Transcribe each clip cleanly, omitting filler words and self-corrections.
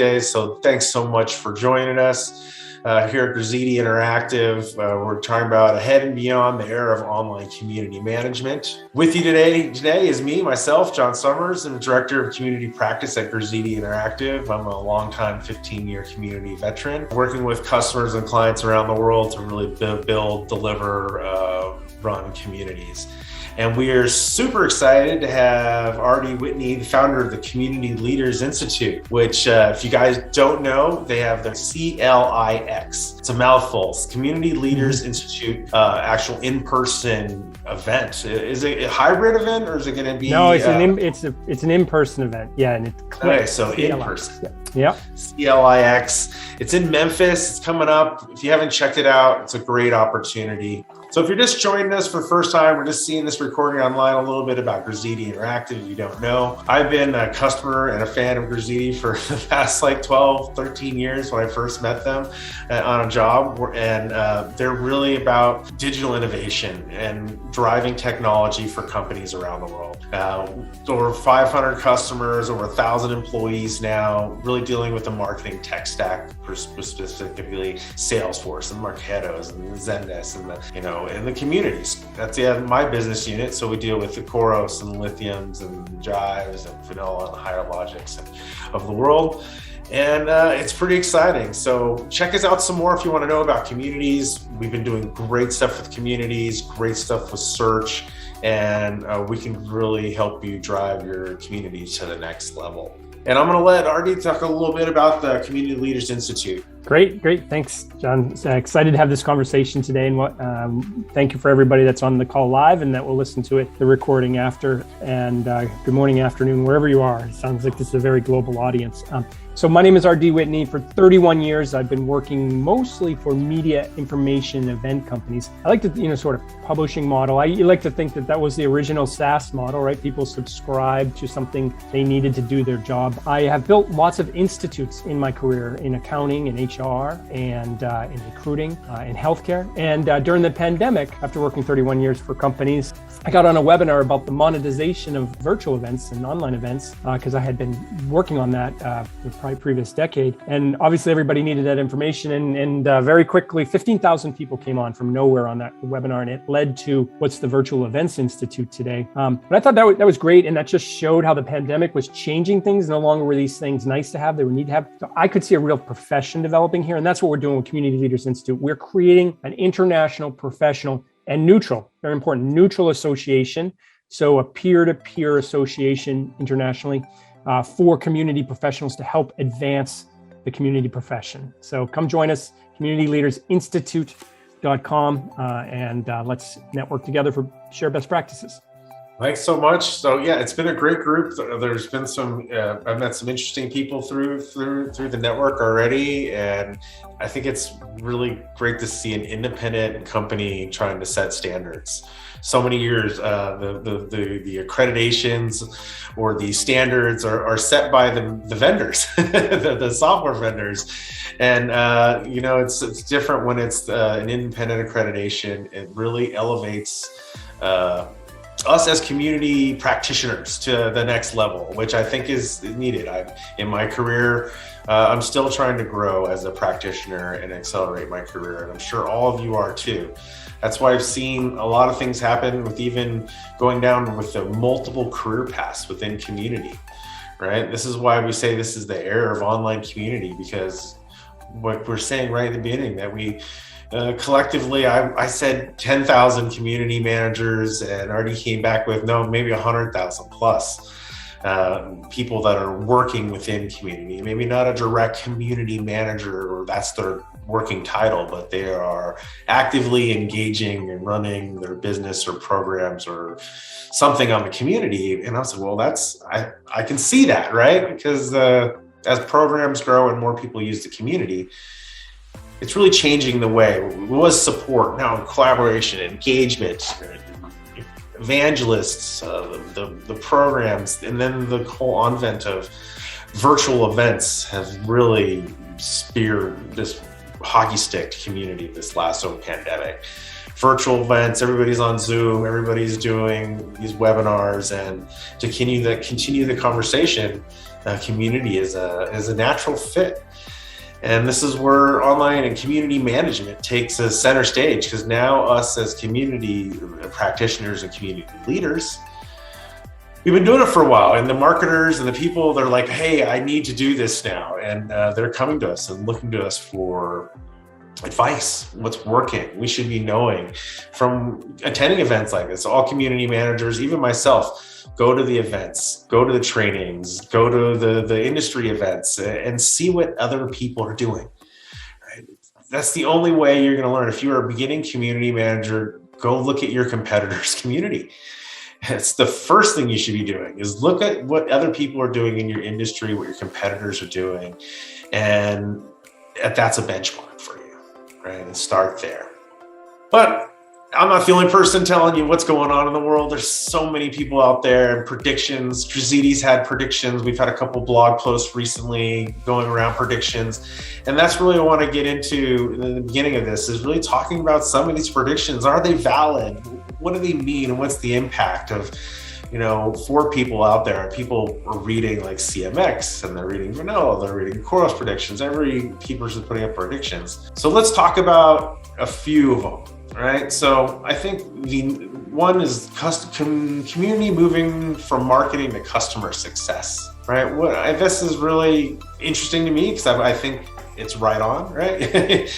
today. So thanks so much for joining us. Here at Grazidi Interactive, we're talking about ahead and beyond the era of online community management. With you today is myself, John Summers. I'm the Director of Community Practice at Grazidi Interactive. I'm a longtime 15-year community veteran, working with customers and clients around the world to really build, deliver, run communities. And we are super excited to have R.D. Whitney, the founder of the Community Leaders Institute, which if you guys don't know, they have the CLIX. It's a mouthful. Community Leaders Institute, actual in-person event. Is it a hybrid event or is it going to be? No, it's an in-person event. Yeah, and it's okay, so in-person. Yeah. CLIX. It's in Memphis. It's coming up. If you haven't checked it out, it's a great opportunity. So if you're just joining us for the first time, we're just seeing this recording online, a little bit about Grazidi Interactive, if you don't know. I've been a customer and a fan of Grazidi for the past 12, 13 years when I first met them on a job. And they're really about digital innovation and driving technology for companies around the world. Over 500 customers, over 1,000 employees now, really dealing with the marketing tech stack, specifically Salesforce and Marketos and Zendesk and the communities. That's my business unit. So we deal with the Koros and Lithiums and Jives and Vanilla and Higher Logics of the world. And it's pretty exciting. So check us out some more if you want to know about communities. We've been doing great stuff with communities, great stuff with search, and we can really help you drive your community to the next level. And I'm going to let R.D. talk a little bit about the Community Leaders Institute. Great. Thanks, John. Excited to have this conversation today. And thank you for everybody that's on the call live and that will listen to the recording after. And good morning, afternoon, wherever you are. It sounds like this is a very global audience. So my name is R.D. Whitney. For 31 years, I've been working mostly for media information event companies. I like to, sort of publishing model. You like to think that was the original SaaS model, right? People subscribe to something they needed to do their job. I have built lots of institutes in my career in accounting and HR and in recruiting, in healthcare. And during the pandemic, after working 31 years for companies, I got on a webinar about the monetization of virtual events and online events because I had been working on that for probably previous decade. And obviously everybody needed that information. And very quickly, 15,000 people came on from nowhere on that webinar. And it led to what's the Virtual Events Institute today. But I thought that was great. And that just showed how the pandemic was changing things. No longer were these things nice to have, they were need to have. So I could see a real profession developing here. And that's what we're doing with Community Leaders Institute. We're creating an international, professional, and neutral, very important, neutral association. So a peer-to-peer association internationally for community professionals to help advance the community profession. So come join us, communityleadersinstitute.com, and let's network together for share best practices. Thanks so much. So yeah, it's been a great group. There's been I've met some interesting people through the network already. And I think it's really great to see an independent company trying to set standards. So many years, the accreditations or the standards are set by the vendors, the software vendors. And, it's different when it's an independent accreditation. It really elevates us as community practitioners to the next level, which I think is needed. In my career, I'm still trying to grow as a practitioner and accelerate my career. And I'm sure all of you are too. That's why I've seen a lot of things happen with even going down with the multiple career paths within community, right? This is why we say this is the era of online community, because what we're saying right at the beginning, that we collectively, I said 10,000 community managers, and already came back with maybe 100,000 plus people that are working within community. Maybe not a direct community manager, or that's their working title, but they are actively engaging and running their business or programs or something on the community. And I was like, well, I can see that, right? Because as programs grow and more people use the community, it's really changing the way. It was support, now collaboration, engagement, evangelists, the programs, and then the whole advent of virtual events have really speared this hockey stick community this last pandemic. Virtual events, everybody's on Zoom, everybody's doing these webinars, and to continue the conversation, community is a natural fit. And this is where online and community management takes a center stage, because now us as community practitioners and community leaders, we've been doing it for a while, and the marketers and the people, they're like, hey, I need to do this now. And they're coming to us and looking to us for advice. What's working? We should be knowing from attending events like this. All community managers, even myself, go to the events, go to the trainings, go to the industry events, and see what other people are doing. Right? That's the only way you're going to learn. If you're a beginning community manager, go look at your competitors' community. It's the first thing you should be doing, is look at what other people are doing in your industry, what your competitors are doing, and that's a benchmark for you, right? And start there. But I'm not the only person telling you what's going on in the world. There's so many people out there, and predictions. Treziti's had predictions. We've had a couple blog posts recently going around predictions. And that's really what I want to get into in the beginning of this, is really talking about some of these predictions. Are they valid? What do they mean? And what's the impact of, for people out there? People are reading like CMX, and they're reading Vanilla, they're reading Coros predictions. Every keepers is putting up predictions. So let's talk about a few of them. Right. So I think the one is community moving from marketing to customer success. Right. This is really interesting to me, because I think it's right on. Right.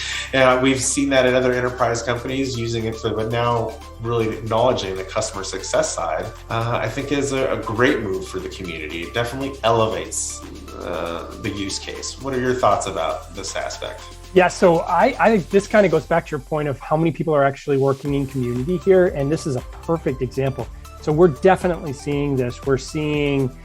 We've seen that in other enterprise companies using it, but now really acknowledging the customer success side, I think is a great move for the community. It definitely elevates the use case. What are your thoughts about this aspect? Yeah, so I think this kind of goes back to your point of how many people are actually working in community here. And this is a perfect example. So we're definitely seeing this. We're seeing,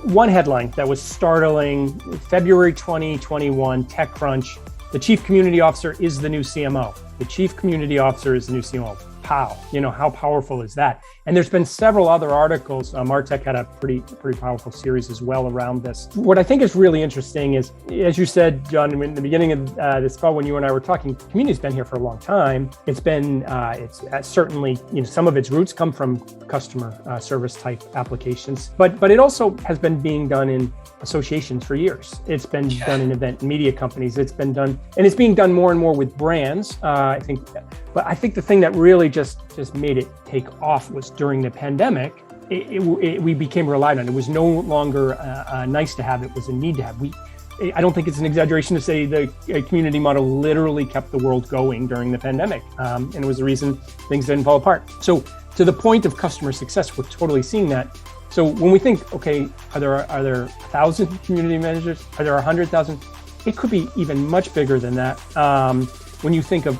one headline that was startling, February 2021, TechCrunch, the chief community officer is the new CMO. The chief community officer is the new CMO. How powerful is that? And there's been several other articles. Martech had a pretty powerful series as well around this. What I think is really interesting is, as you said, John, in the beginning of this call, when you and I were talking, community's been here for a long time. It's been, it's certainly, some of its roots come from customer service type applications, but it also has been being done in associations for years. It's been done in event and media companies. It's been done, and it's being done more and more with brands, I think. But I think the thing that really just made it take off was during the pandemic, we became relied on. It was no longer nice to have, it was a need to have. I don't think it's an exaggeration to say the community model literally kept the world going during the pandemic. And it was the reason things didn't fall apart. So to the point of customer success, we're totally seeing that. So when we think, okay, are there 1,000 community managers? Are there 100,000? It could be even much bigger than that. When you think of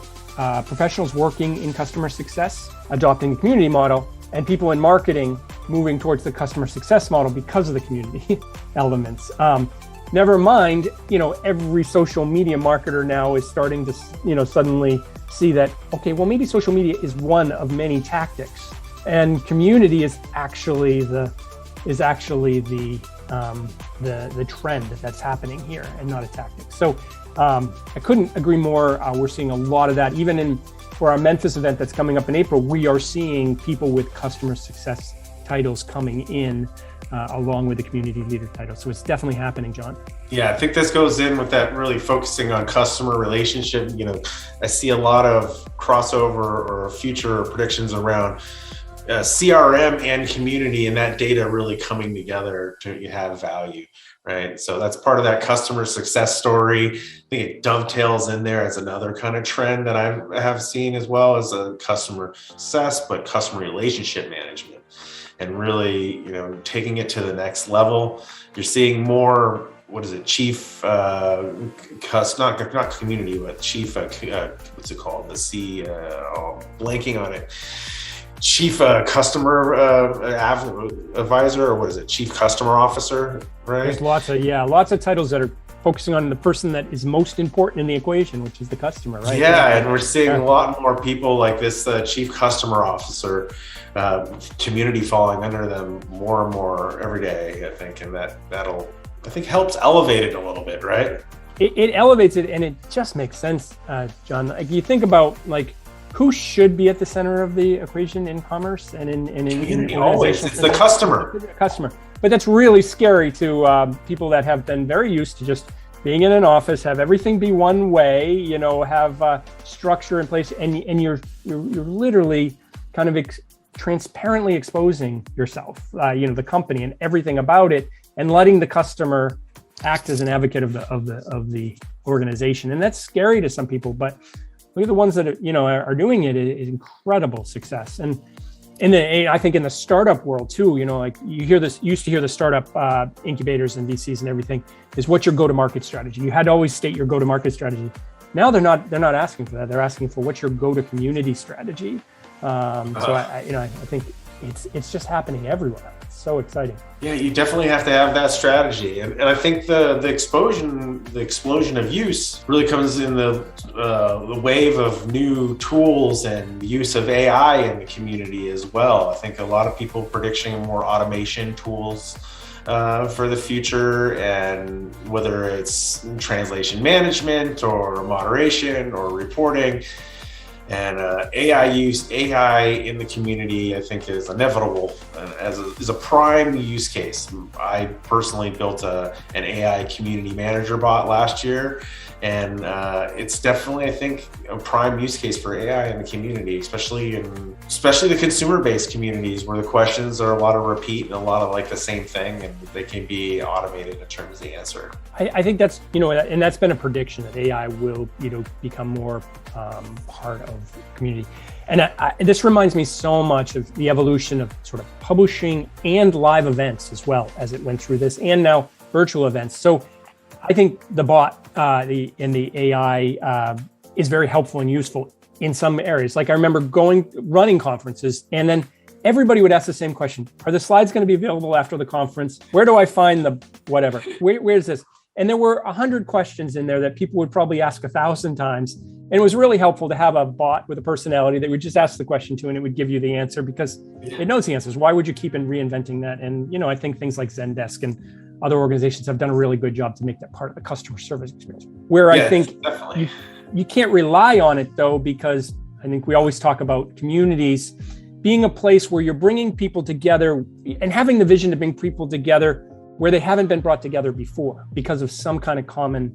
professionals working in customer success, adopting the community model, and people in marketing moving towards the customer success model because of the community elements. Never mind, every social media marketer now is starting to, suddenly see that, okay, well, maybe social media is one of many tactics, and community is actually the trend that's happening here, and not a tactic. So I couldn't agree more. We're seeing a lot of that. Even for our Memphis event that's coming up in April, we are seeing people with customer success titles coming in along with the community leader title. So it's definitely happening, John. Yeah, I think this goes in with that really focusing on customer relationship. I see a lot of crossover or future predictions around CRM and community, and that data really coming together to have value, right? So that's part of that customer success story. I think it dovetails in there as another kind of trend that I have seen, as well as a customer success, but customer relationship management, and really, taking it to the next level. You're seeing more, chief, not community, but chief, what's it called? Blanking on it. Chief customer advisor, or chief customer officer, right? There's lots of titles that are focusing on the person that is most important in the equation, which is the customer, right? Yeah, and we're seeing a lot more people like this chief customer officer, community falling under them more and more every day, I think, and that'll, I think, helps elevate it a little bit, right? It elevates it, and it just makes sense, John. Like, you think about who should be at the center of the equation in commerce and in community, always. It's the customer. but that's really scary to people that have been very used to just being in an office, have everything be one way, have structure in place, and you're literally kind of transparently exposing yourself, the company and everything about it, and letting the customer act as an advocate of the organization. And that's scary to some people, but look at the ones that are doing it is incredible success. And I think in the startup world too, like you used to hear the startup incubators and VCs and everything is what's your go-to-market strategy. You had to always state your go-to-market strategy. Now they're not asking for that. They're asking for what's your go-to-community strategy. So I think it's just happening everywhere. It's so exciting. Yeah, you definitely have to have that strategy, and I think the explosion of use really comes in the wave of new tools and the use of AI in the community as well. I think a lot of people predicting more automation tools for the future, and whether it's translation management or moderation or reporting. And AI in the community, I think, is inevitable is a prime use case. I personally built an AI community manager bot last year, and it's definitely, I think, a prime use case for AI in the community, especially the consumer-based communities where the questions are a lot of repeat and a lot of like the same thing, and they can be automated in terms of the answer. I think that's, and that's been a prediction that AI will, become more part of community. And this reminds me so much of the evolution of sort of publishing and live events as well as it went through this, and now virtual events. So I think the bot in the AI is very helpful and useful in some areas. Like I remember running conferences, and then everybody would ask the same question: are the slides going to be available after the conference? Where do I find the whatever? Where's this? And there were 100 questions in there that people would probably ask 1,000 times. And it was really helpful to have a bot with a personality that would just ask the question to, and it would give you the answer because it knows the answers. Why would you keep reinventing that? And, I think things like Zendesk and other organizations have done a really good job to make that part of the customer service experience. Where I think you can't rely on it though, because I think we always talk about communities being a place where you're bringing people together and having the vision to bring people together where they haven't been brought together before because of some kind of common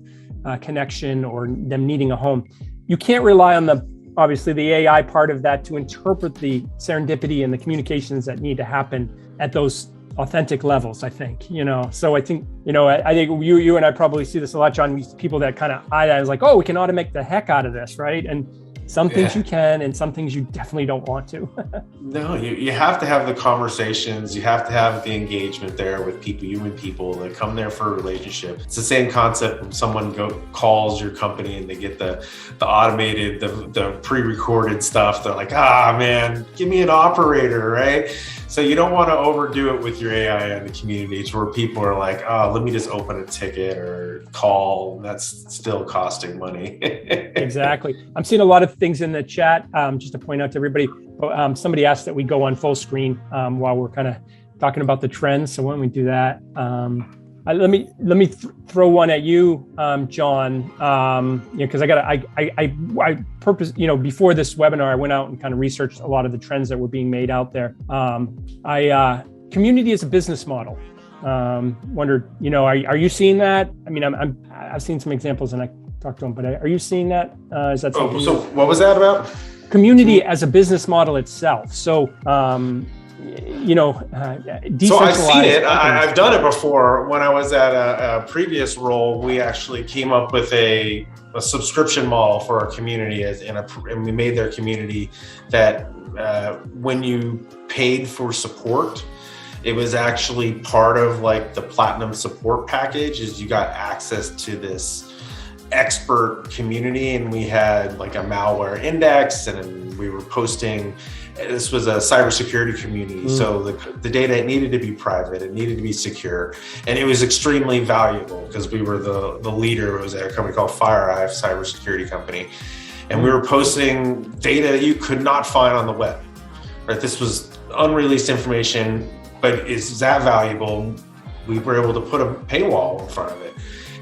connection or them needing a home. You can't rely on obviously the AI part of that to interpret the serendipity and the communications that need to happen at those authentic levels, I think, So I think, I think you and I probably see this a lot, John, people that kind of eye that is like, oh, we can automate the heck out of this, right? And some things you can, and some things you definitely don't want to. No, you have to have the conversations. You have to have the engagement there with people, human people that come there for a relationship. It's the same concept when someone calls your company and they get the automated, the pre-recorded stuff. They're like, man, give me an operator, right? So you don't want to overdo it with your AI in the community to where people are like, let me just open a ticket or call. And that's still costing money. Exactly. I'm seeing a lot of things in the chat. Just to point out to everybody, somebody asked that we go on full screen while we're kind of talking about the trends. So why don't we do that? Let me throw one at you, John. Because I purpose, before this webinar, I went out and kind of researched a lot of the trends that were being made out there. Community as a business model. Wondered, are you seeing that? I mean, I've seen some examples and I talked to them, but are you seeing that? Is that something? So what was that about? Community as a business model itself. So, So I've seen it. I've done it before. When I was at a previous role, we actually came up with a subscription model for our community, and we made their community that when you paid for support, it was actually part of like the platinum support package. Is you got access to this expert community, and we had like a malware index, and we were posting. This was a cybersecurity community, so the data needed to be private, it needed to be secure, and it was extremely valuable because we were the leader. It was a company called FireEye, cybersecurity company, and we were posting data that you could not find on the web. Right, this was unreleased information, but it's that valuable. We were able to put a paywall in front of it.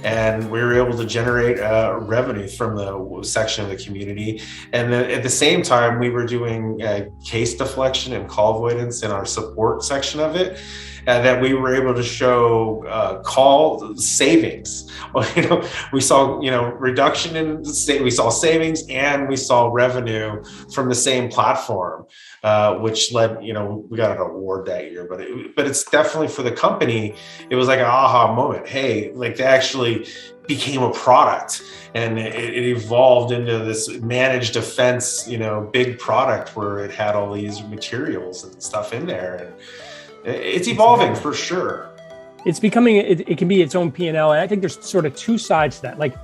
And we were able to generate revenue from the section of the community. And then at the same time, we were doing case deflection and call avoidance in our support section of it. that we were able to show call savings. We saw reduction in we saw savings and we saw revenue from the same platform, which led we got an award that year. But it's definitely for the company. It was like an aha moment. Hey, like they actually became a product, and it evolved into this managed defense, big product where it had all these materials and stuff in there, and it's evolving for sure. It's becoming, it can be its own P&L. And I think there's sort of two sides to that. Like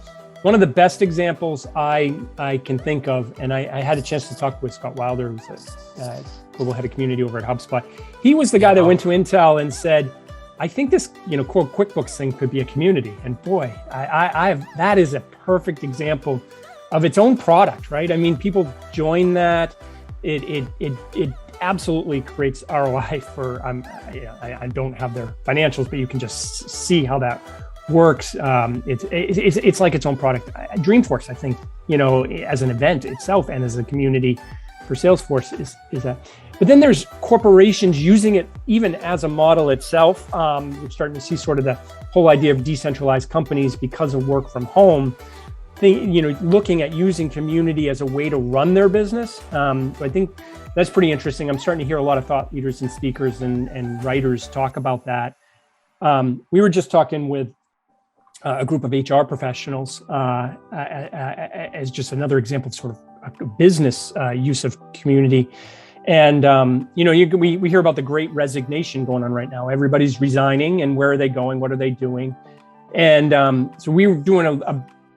one of the best examples I can think of, and I had a chance to talk with Scott Wilder, who's a global head of community over at HubSpot. He was the guy that went to Intel and said, I think this, quote, QuickBooks thing could be a community. And boy, that is a perfect example of its own product, right? I mean, people join that. It absolutely creates ROI for, I don't have their financials, but you can just see how that works. It's like its own product. Dreamforce, I think, as an event itself and as a community for Salesforce is that. But then there's corporations using it even as a model itself. We're starting to see sort of the whole idea of decentralized companies because of work from home. Looking at using community as a way to run their business. I think that's pretty interesting. I'm starting to hear a lot of thought leaders and speakers and writers talk about that. We were just talking with a group of HR professionals as just another example of sort of a business use of community. And, we hear about the great resignation going on right now. Everybody's resigning, and where are they going? What are they doing? And so we were doing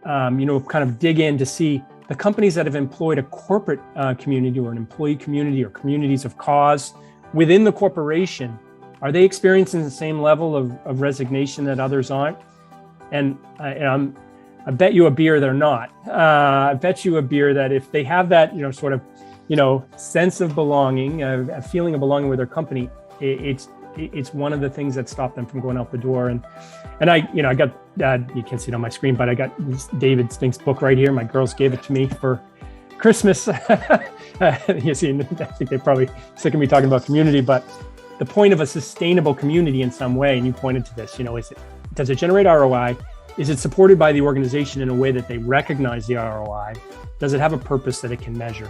kind of dig in to see the companies that have employed a corporate community or an employee community or communities of cause within the corporation. Are they experiencing the same level of resignation that others aren't? And I bet you a beer they're not. I bet you a beer that if they have that, sort of, sense of belonging, a feeling of belonging with their company, it's one of the things that stop them from going out the door. And I got, you can't see it on my screen, but I got David Spink's book right here. My girls gave it to me for Christmas. You see, I think they're probably sick of me talking about community, but the point of a sustainable community in some way, and you pointed to this, does it generate ROI? Is it supported by the organization in a way that they recognize the ROI? Does it have a purpose that it can measure?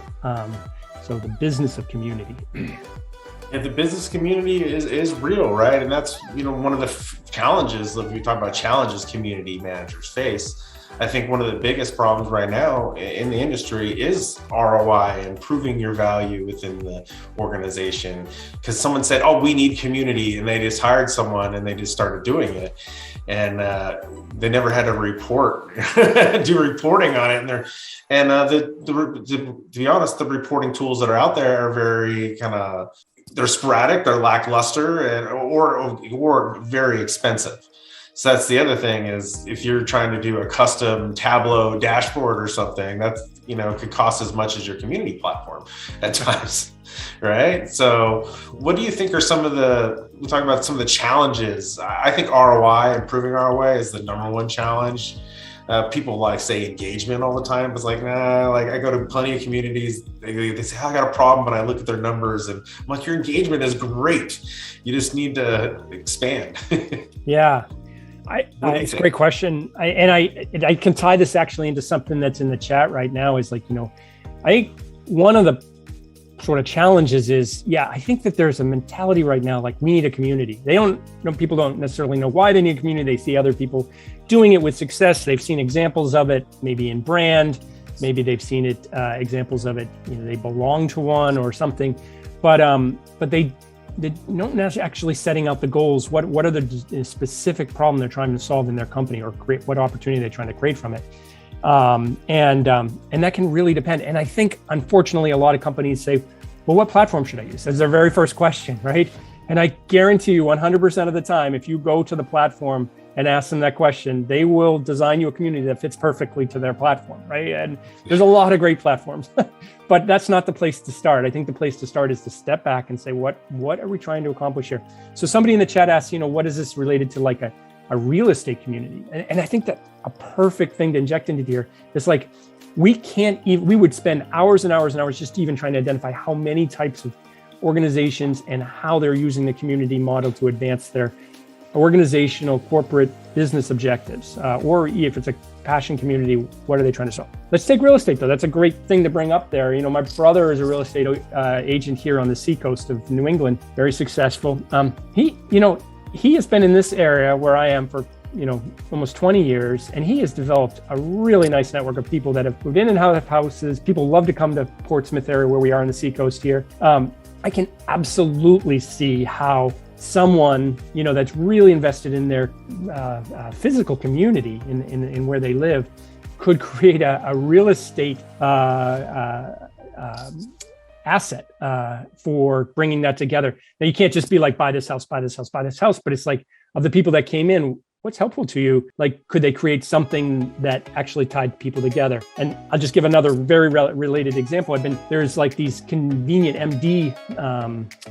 So the business of community. And the business community is real, right? And that's, one of the challenges, if we talk about challenges community managers face. I think one of the biggest problems right now in the industry is ROI and proving your value within the organization. Because someone said, oh, we need community, and they just hired someone and they just started doing it. And they never had to do reporting on it. To be honest, the reporting tools that are out there are very they're sporadic, they're lackluster, or very expensive. So that's the other thing is if you're trying to do a custom Tableau dashboard or something, that's, could cost as much as your community platform at times, right? So what do you think are we're talking about some of the challenges. I think ROI, improving ROI is the number one challenge. People say engagement all the time. It's like, nah, I go to plenty of communities. They say, I got a problem, but I look at their numbers and I'm like, your engagement is great. You just need to expand. Yeah. It's a great question. I can tie this actually into something that's in the chat right now is I think one of the sort of challenges is, I think that there's a mentality right now, we need a community. People don't necessarily know why they need a community. They see other people doing it with success. They've seen examples of it, maybe in brand, maybe they've seen it, examples of it, they belong to one or something, but they don't actually setting out the goals. What are the specific problem they're trying to solve in their company or create? What opportunity they're trying to create from it? And that can really depend. And I think, unfortunately, a lot of companies say, well, what platform should I use? That's their very first question, right? And I guarantee you 100% of the time, if you go to the platform and ask them that question, they will design you a community that fits perfectly to their platform, right? And there's a lot of great platforms, but that's not the place to start. I think the place to start is to step back and say, what are we trying to accomplish here? So somebody in the chat asked, what is this related to a real estate community? And I think that a perfect thing to inject into here is we would spend hours and hours and hours just even trying to identify how many types of organizations and how they're using the community model to advance their organizational, corporate, business objectives, or if it's a passion community, what are they trying to solve? Let's take real estate though. That's a great thing to bring up there. My brother is a real estate agent here on the seacoast of New England, very successful. He has been in this area where I am for almost 20 years, and he has developed a really nice network of people that have moved in and out of houses. People love to come to Portsmouth area where we are on the seacoast here. I can absolutely see how someone that's really invested in their physical community in where they live could create a real estate asset for bringing that together. Now you can't just be like, buy this house, buy this house, buy this house, but it's like, of the people that came in, what's helpful to you? Like, could they create something that actually tied people together? And I'll just give another very related example. There's like these convenient MD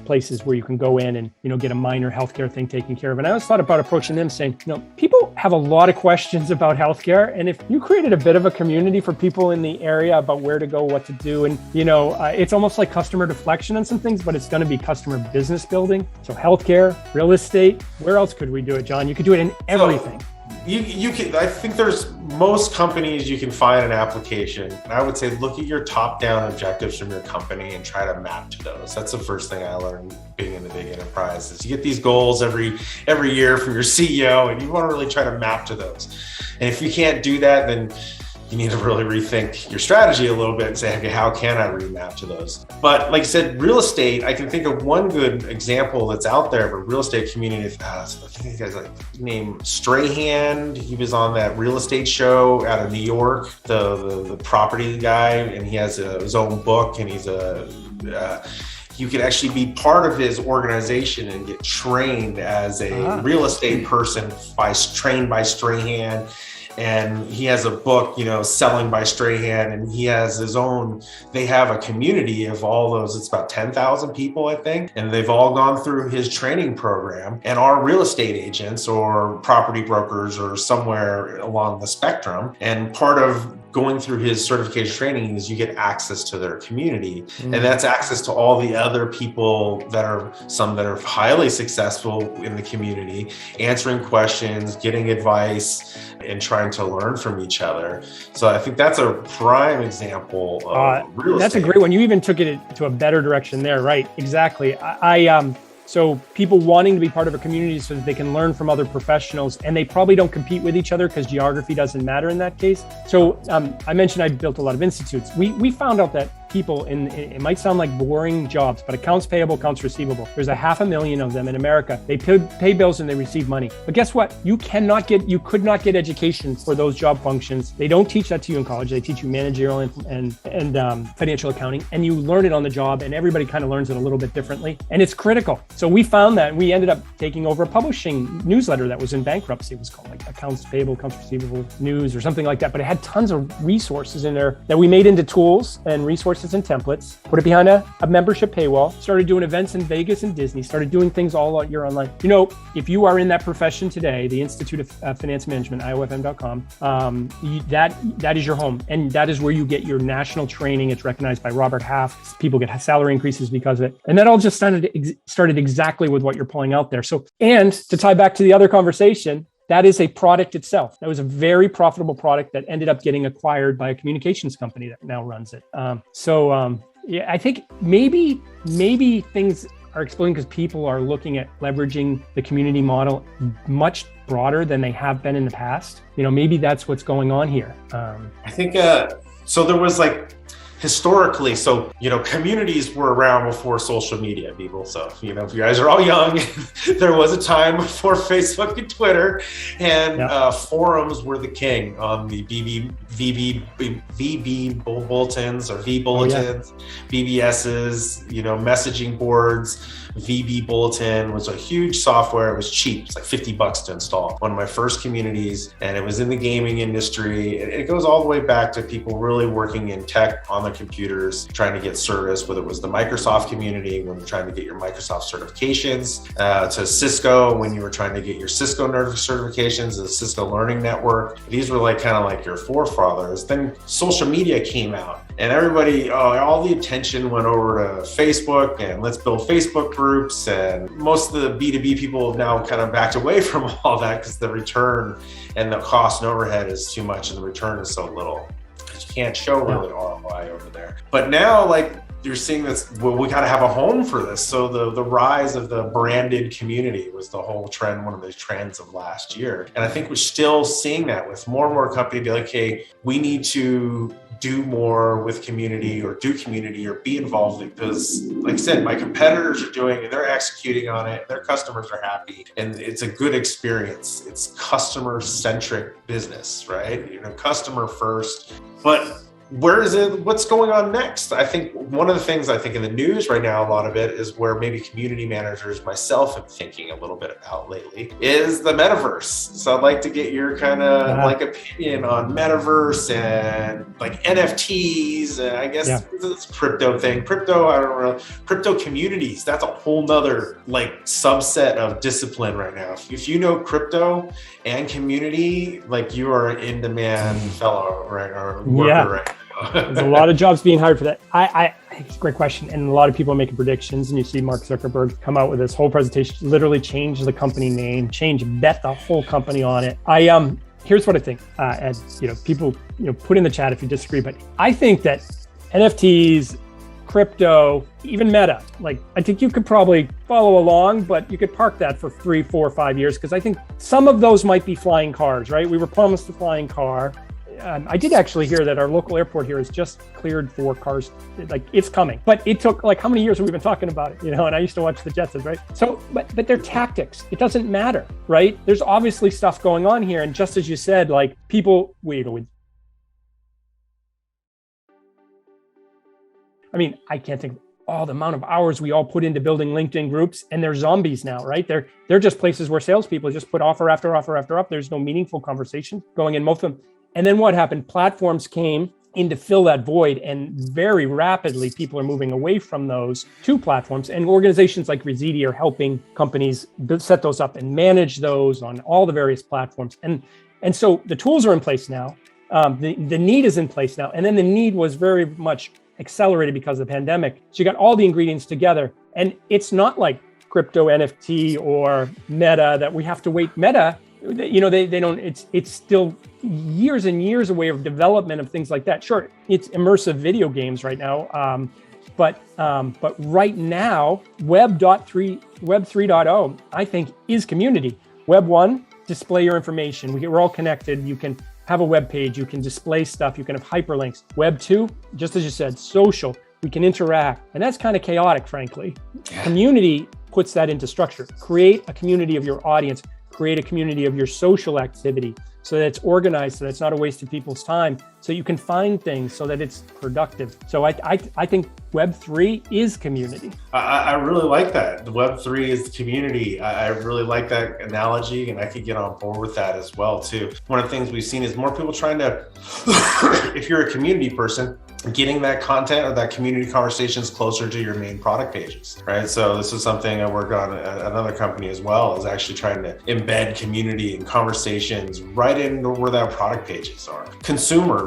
places where you can go in and, get a minor healthcare thing taken care of. And I always thought about approaching them saying, people have a lot of questions about healthcare. And if you created a bit of a community for people in the area about where to go, what to do, and, it's almost like customer deflection on some things, but it's going to be customer business building. So healthcare, real estate, where else could we do it, John? You could do it in everything. You can. I think there's most companies you can find an application. And I would say look at your top-down objectives from your company and try to map to those. That's the first thing I learned being in the big enterprise is you get these goals every year from your CEO, and you want to really try to map to those. And if you can't do that, then you need to really rethink your strategy a little bit and say, okay, how can I remap to those? But like I said, real estate, I can think of one good example that's out there of a real estate community. I think the guy's like named Strahan. He was on that real estate show out of New York, the property guy, and he has his own book, and he's you could actually be part of his organization and get trained as a real estate person trained by Strahan. And he has a book, Selling by Strahan, and he has his own, they have a community of all those, it's about 10,000 people, I think. And they've all gone through his training program and are real estate agents or property brokers or somewhere along the spectrum. And part of going through his certification training is you get access to their community. And that's access to all the other people that are highly successful in the community, answering questions, getting advice, and trying to learn from each other. So I think that's a prime example of real estate. That's a great one. You even took it to a better direction there, right? Exactly. So people wanting to be part of a community so that they can learn from other professionals, and they probably don't compete with each other because geography doesn't matter in that case. So I mentioned I built a lot of institutes. We found out that people it might sound like boring jobs, but accounts payable, accounts receivable, there's 500,000 of them in America. They pay bills and they receive money. But guess what? You could not get education for those job functions. They don't teach that to you in college. They teach you managerial and financial accounting, and you learn it on the job, and everybody kind of learns it a little bit differently. And it's critical. So we found that, and we ended up taking over a publishing newsletter that was in bankruptcy. It was called like Accounts Payable, Accounts Receivable News or something like that. But it had tons of resources in there that we made into tools and resources and templates, put it behind a membership paywall, started doing events in Vegas and Disney, started doing things all year online. If you are in that profession today, the Institute of Finance Management, IOFM.com, that is your home. And that is where you get your national training. It's recognized by Robert Half. People get salary increases because of it. And that all just started exactly with what you're pulling out there. So, and to tie back to the other conversation, that is a product itself. That was a very profitable product that ended up getting acquired by a communications company that now runs it. I think maybe things are exploding because people are looking at leveraging the community model much broader than they have been in the past. Maybe that's what's going on here. I think, so there was historically, communities were around before social media, people. So, if you guys are all young, there was a time before Facebook and Twitter, and forums were the king on the VB bulletins or V bulletins, BBSs, messaging boards. VB Bulletin was a huge software. It was cheap. It's like $50 to install. One of my first communities, and it was in the gaming industry. It goes all the way back to people really working in tech on the computers trying to get service, whether it was the Microsoft community when you're trying to get your Microsoft certifications, to Cisco when you were trying to get your Cisco certifications, the Cisco Learning Network. These were like kind of like your forefathers. Then social media came out and everybody, all the attention went over to Facebook and let's build Facebook groups. And most of the B2B people have now kind of backed away from all that because the return and the cost and overhead is too much and the return is so little. You can't show really ROI over there. But now, like, you're seeing this, well, we got to have a home for this. So the rise of the branded community was the whole trend, one of the trends of last year. And I think we're still seeing that with more and more companies be like, hey, we need to do more with community or do community or be involved because, like I said, my competitors are doing it, they're executing on it, their customers are happy, and it's a good experience. It's customer-centric business, right? You know, customer first. But where is it? What's going on next? I think one of the things I think in the news right now, a lot of it is where maybe community managers, myself, am thinking a little bit about lately is the metaverse. So I'd like to get your kind of like opinion on metaverse and like NFTs. And I guess this crypto thing, crypto, I don't know, crypto communities. That's a whole nother like subset of discipline right now. If you know crypto and community, like you are an in-demand fellow, right? Or worker, right? There's a lot of jobs being hired for that. I it's a great question. And a lot of people are making predictions. And you see Mark Zuckerberg come out with this whole presentation, literally change the company name, bet the whole company on it. Here's what I think. And people, put in the chat if you disagree. But I think that NFTs, crypto, even Meta, like I think you could probably follow along, but you could park that for 3, 4, 5 years because I think some of those might be flying cars, right? We were promised the flying car. I did actually hear that our local airport here is just cleared for cars, like it's coming. But it took like how many years have we been talking about it, and I used to watch the Jetsons, right? So, but they're tactics. It doesn't matter, right? There's obviously stuff going on here. And just as you said, like people, I can't think of all the amount of hours we all put into building LinkedIn groups, and they're zombies now, right? They're just places where salespeople just put offer after offer after offer. There's no meaningful conversation going in most of them. And then what happened? Platforms came in to fill that void, and very rapidly people are moving away from those to platforms. And organizations like Residi are helping companies set those up and manage those on all the various platforms. And so the tools are in place now. The need is in place now. And then the need was very much accelerated because of the pandemic. So you got all the ingredients together. And it's not like crypto, NFT, or Meta that we have to wait. Meta, they don't, it's still years and years away of development of things like that. Sure, it's immersive video games right now. But right now, Web 3.0, I think, is community. Web 1, display your information. We're all connected. You can have a web page. You can display stuff. You can have hyperlinks. Web 2, just as you said, social. We can interact. And that's kind of chaotic, frankly. Yeah. Community puts that into structure. Create a community of your audience. Create a community of your social activity so that it's organized, so that it's not a waste of people's time, so you can find things so that it's productive. So I think Web3 is community. I really like that. The Web3 is community. I really like that analogy, and I could get on board with that as well, too. One of the things we've seen is more people trying to, if you're a community person, getting that content or that community conversations closer to your main product pages, right? So this is something I work on at another company as well, is actually trying to embed community and conversations right in where that product pages are.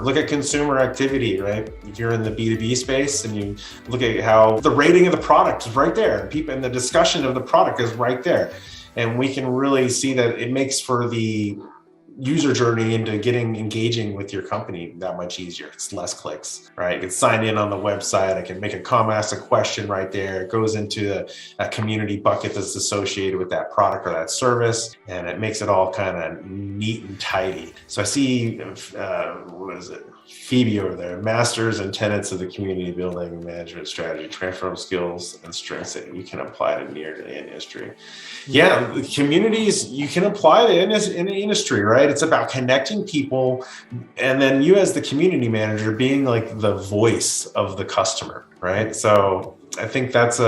Look at consumer activity, right? If you're in the B2B space and you look at how the rating of the product is right there, and the discussion of the product is right there. And we can really see that it makes for the user journey into engaging with your company that much easier. It's less clicks, right? I can sign in on the website. I can make a comment, ask a question right there. It goes into a community bucket that's associated with that product or that service, and it makes it all kind of neat and tidy. So I see, Phoebe over there, masters and tenets of the community building management strategy, transferable skills and strengths that you can apply to near to the industry. Yeah, communities, you can apply to in the industry, right? It's about connecting people, and then you as the community manager being like the voice of the customer, right? So I think that's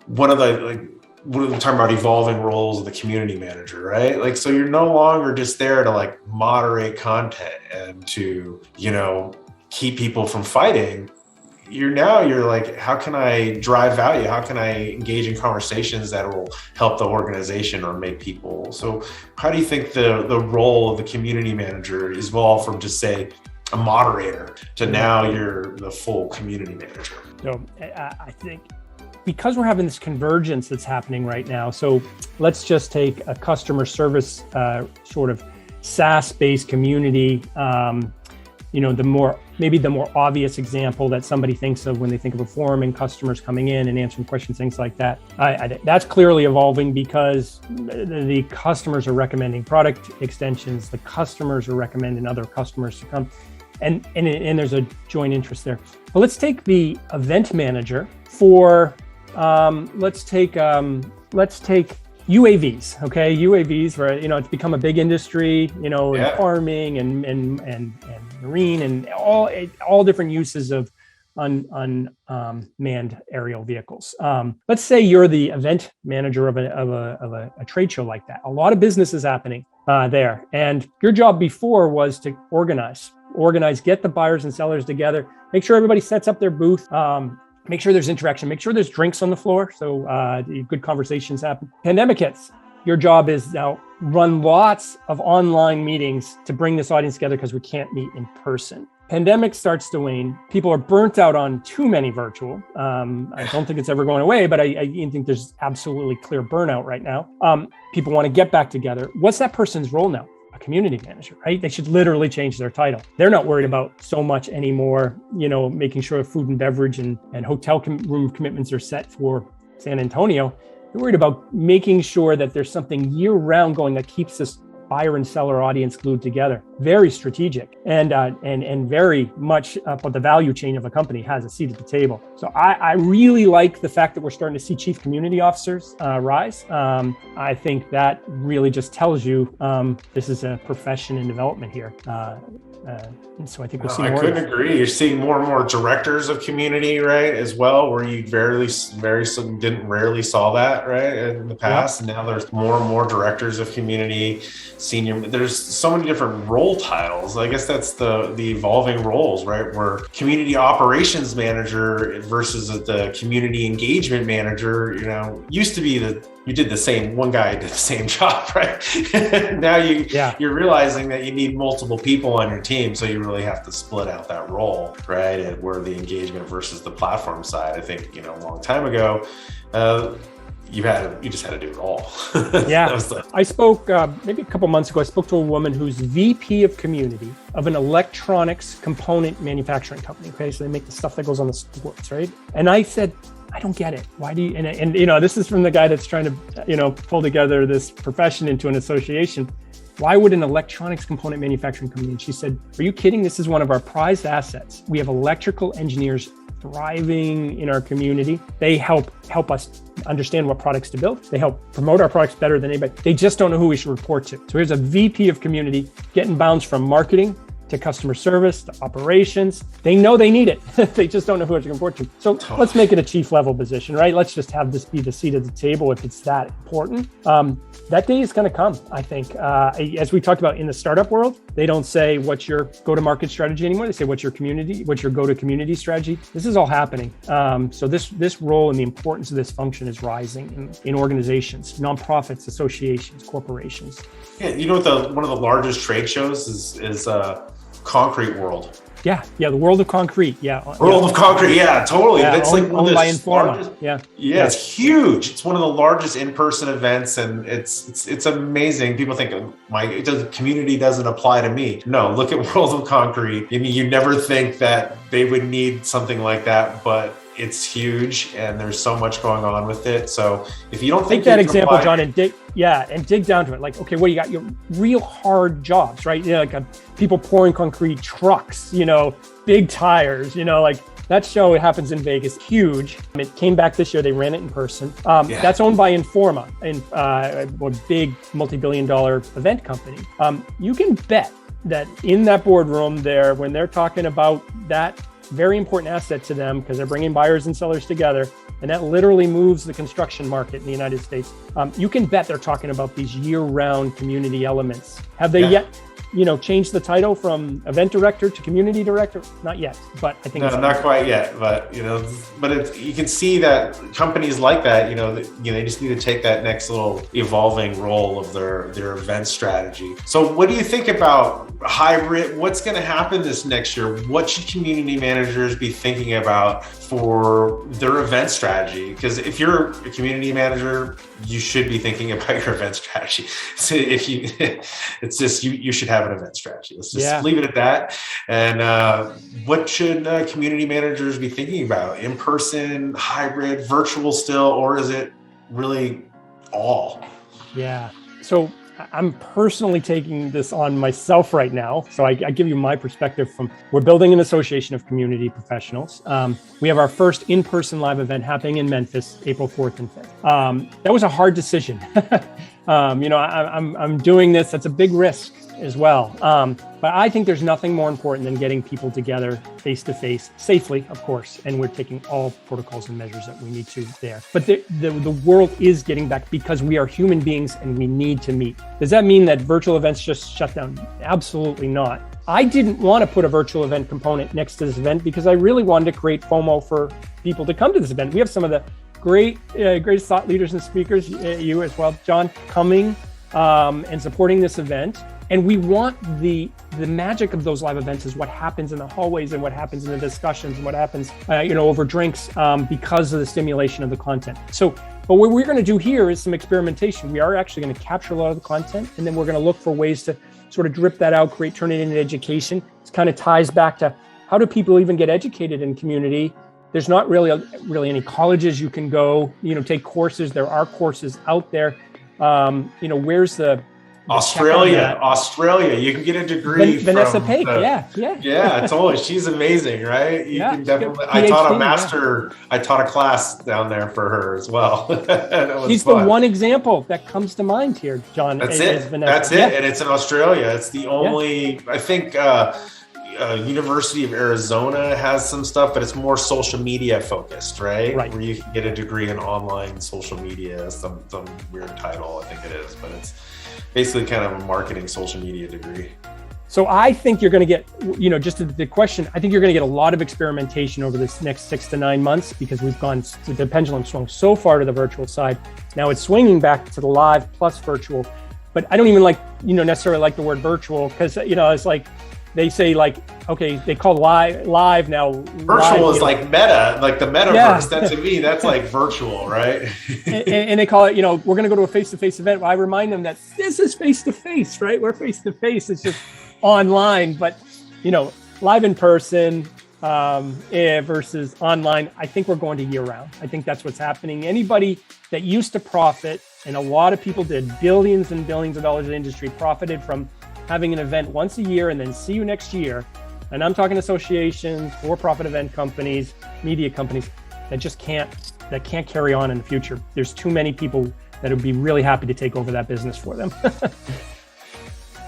one of the we're talking about evolving roles of the community manager, right? Like, so you're no longer just there to like moderate content and to, keep people from fighting. you're like, how can I drive value? How can I engage in conversations that will help the organization or make people? So how do you think the role of the community manager is evolved from just say a moderator to now you're the full community manager? So I think because we're having this convergence that's happening right now, so let's just take a customer service sort of SaaS-based community. The more obvious example that somebody thinks of when they think of a forum and customers coming in and answering questions, things like that. That's clearly evolving because the customers are recommending product extensions. The customers are recommending other customers to come, and there's a joint interest there. But let's take the event manager for let's take UAVs, okay? UAVs, right? It's become a big industry, in farming and marine and all different uses of unmanned aerial vehicles. Let's say you're the event manager of a trade show like that. A lot of business is happening there, and your job before was to organize, get the buyers and sellers together, make sure everybody sets up their booth. Make sure there's interaction, make sure there's drinks on the floor so good conversations happen. Pandemic hits. Your job is now run lots of online meetings to bring this audience together because we can't meet in person. Pandemic starts to wane. People are burnt out on too many virtual. I don't think it's ever going away, but I think there's absolutely clear burnout right now. People want to get back together. What's that person's role now? Community manager, right? They should literally change their title. They're not worried about so much anymore, making sure food and beverage and hotel room commitments are set for San Antonio. They're worried about making sure that there's something year round going that keeps this buyer and seller audience glued together. Very strategic and very much but the value chain of a company has a seat at the table. So I really like the fact that we're starting to see chief community officers rise. I think that really just tells you this is a profession in development here. And so I think we'll see more. I couldn't agree. You're seeing more and more directors of community, right, as well, where you rarely saw that, right, in the past. Yep. And now there's more and more directors of community, senior. There's so many different role titles. I guess that's the evolving roles, right, where community operations manager versus the community engagement manager, used to be one guy did the same job, right? Now you're realizing that you need multiple people on your team, so you really have to split out that role, right? And where the engagement versus the platform side, I think, a long time ago, you just had to do it all. Yeah. I spoke maybe a couple months ago, I spoke to a woman who's VP of community of an electronics component manufacturing company. Okay. So they make the stuff that goes on the sports, right? And I said, I don't get it. Why do you, and this is from the guy that's trying to, pull together this profession into an association. Why would an electronics component manufacturing company? And she said, are you kidding? This is one of our prized assets. We have electrical engineers thriving in our community. They help us understand what products to build. They help promote our products better than anybody. They just don't know who we should report to. So here's a VP of community getting bounds from marketing to customer service, to operations. They know they need it. They just don't know who to report to. So let's make it a chief level position, right? Let's just have this be the seat at the table if it's that important. That day is going to come, I think. As we talked about in the startup world, they don't say what's your go-to-market strategy anymore. They say what's your go-to-community strategy. This is all happening. So this role and the importance of this function is rising in organizations, nonprofits, associations, corporations. Yeah, one of the largest trade shows is Concrete World. Yeah, the World of Concrete. Yeah, World of Concrete. Yeah, totally. Yeah, it's owned by Informa. Yeah, it's huge. It's one of the largest in-person events, and it's amazing. People think community doesn't apply to me. No, look at World of Concrete. I mean, you never think that they would need something like that, but it's huge, and there's so much going on with it. So if you don't think that example, John, and dig down to it. Like, okay, well, you got your real hard jobs, right? People pouring concrete, trucks, big tires, like that show. It happens in Vegas, huge. It came back this year. They ran it in person. That's owned by Informa, a big multi-billion-dollar event company. You can bet that in that boardroom there, when they're talking about that very important asset to them, because they're bringing buyers and sellers together, and that literally moves the construction market in the United States. You can bet they're talking about these year-round community elements. Have they yet change the title from event director to community director? Not yet, but I think no, not quite yet. But you can see that companies like that, they just need to take that next little evolving role of their event strategy. So, what do you think about hybrid? What's going to happen this next year? What should community managers be thinking about for their event strategy? Because if you're a community manager, you should be thinking about your event strategy. So it's just you should have an event strategy. Let's just leave it at that. And what should community managers be thinking about? In person, hybrid, virtual still, or is it really all? Yeah. So I'm personally taking this on myself right now. So I give you my perspective we're building an association of community professionals. We have our first in-person live event happening in Memphis, April 4th and 5th. That was a hard decision. I'm doing this. That's a big risk as well. But I think there's nothing more important than getting people together face-to-face, safely, of course. And we're taking all protocols and measures that we need to there. But the world is getting back because we are human beings and we need to meet. Does that mean that virtual events just shut down? Absolutely not. I didn't want to put a virtual event component next to this event because I really wanted to create FOMO for people to come to this event. We have some of the greatest thought leaders and speakers, you as well, John, coming and supporting this event. And we want the magic of those live events is what happens in the hallways and what happens in the discussions and what happens, over drinks because of the stimulation of the content. So, but what we're going to do here is some experimentation. We are actually going to capture a lot of the content, and then we're going to look for ways to sort of drip that out, turn it into education. It kind of ties back to how do people even get educated in community? There's not really any colleges you can go, take courses. There are courses out there. Where's the Australia, you can get a degree Vanessa Pake. Yeah, totally. She's amazing, right? You can definitely. I taught a class down there for her as well. She's fun. The one example that comes to mind here, John. That's it. That's it, and it's in Australia. It's the only. I think University of Arizona has some stuff, but it's more social media focused, right? Where you can get a degree in online social media, some weird title, I think it is, but it's basically kind of a marketing social media degree. So I think you're going to get, just the question, I think you're going to get a lot of experimentation over this next 6 to 9 months because we've gone, the pendulum swung so far to the virtual side. Now it's swinging back to the live plus virtual. But I don't even necessarily like the word virtual because, it's like, they say okay, they call live now. Virtual is like meta, like the metaverse. Yeah. That to me, that's like virtual, right? and they call it, we're going to go to a face-to-face event. Well, I remind them that this is face-to-face, right? We're face-to-face. It's just online, but live in person versus online. I think we're going to year round. I think that's what's happening. Anybody that used to profit, and a lot of people did, billions and billions of dollars in the industry profited from having an event once a year and then see you next year. And I'm talking associations, for-profit event companies, media companies that can't carry on in the future. There's too many people that would be really happy to take over that business for them.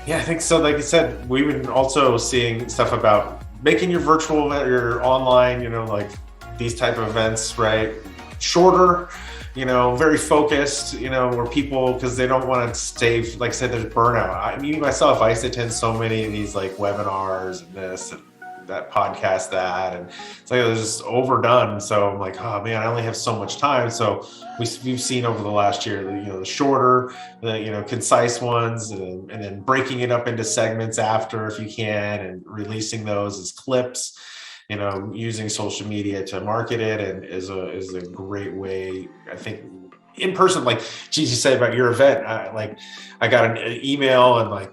Yeah, I think so. Like you said, we've been also seeing stuff about making your virtual event, your online, like these type of events, right? Shorter, very focused, where people, because they don't want to stay, like I said, there's burnout. Me myself, I used to attend so many of these like webinars and this and that podcast, that, and it's like it was just overdone. So I'm like, oh man, I only have so much time. So we've seen over the last year, the shorter, the concise ones, and then breaking it up into segments after if you can, and releasing those as clips. Using social media to market it and is a great way, I think, in person. Like Gigi said about your event, I got an email and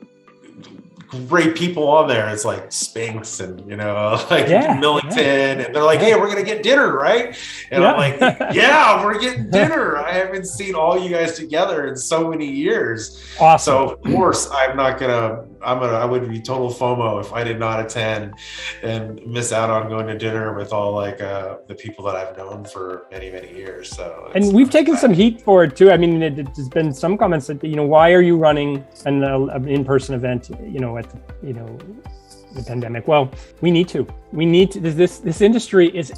great people on there. It's like Spinks and Millington, and they're like, "Hey, we're gonna get dinner, right?" And I'm like, "Yeah, we're getting dinner." I haven't seen all you guys together in so many years. Awesome. So of course, I would be total FOMO if I did not attend and miss out on going to dinner with all the people that I've known for many, many years. So, and we've taken some heat for it too. I mean, there's been some comments that why are you running an in-person event? At the pandemic. Well, we need to. This industry is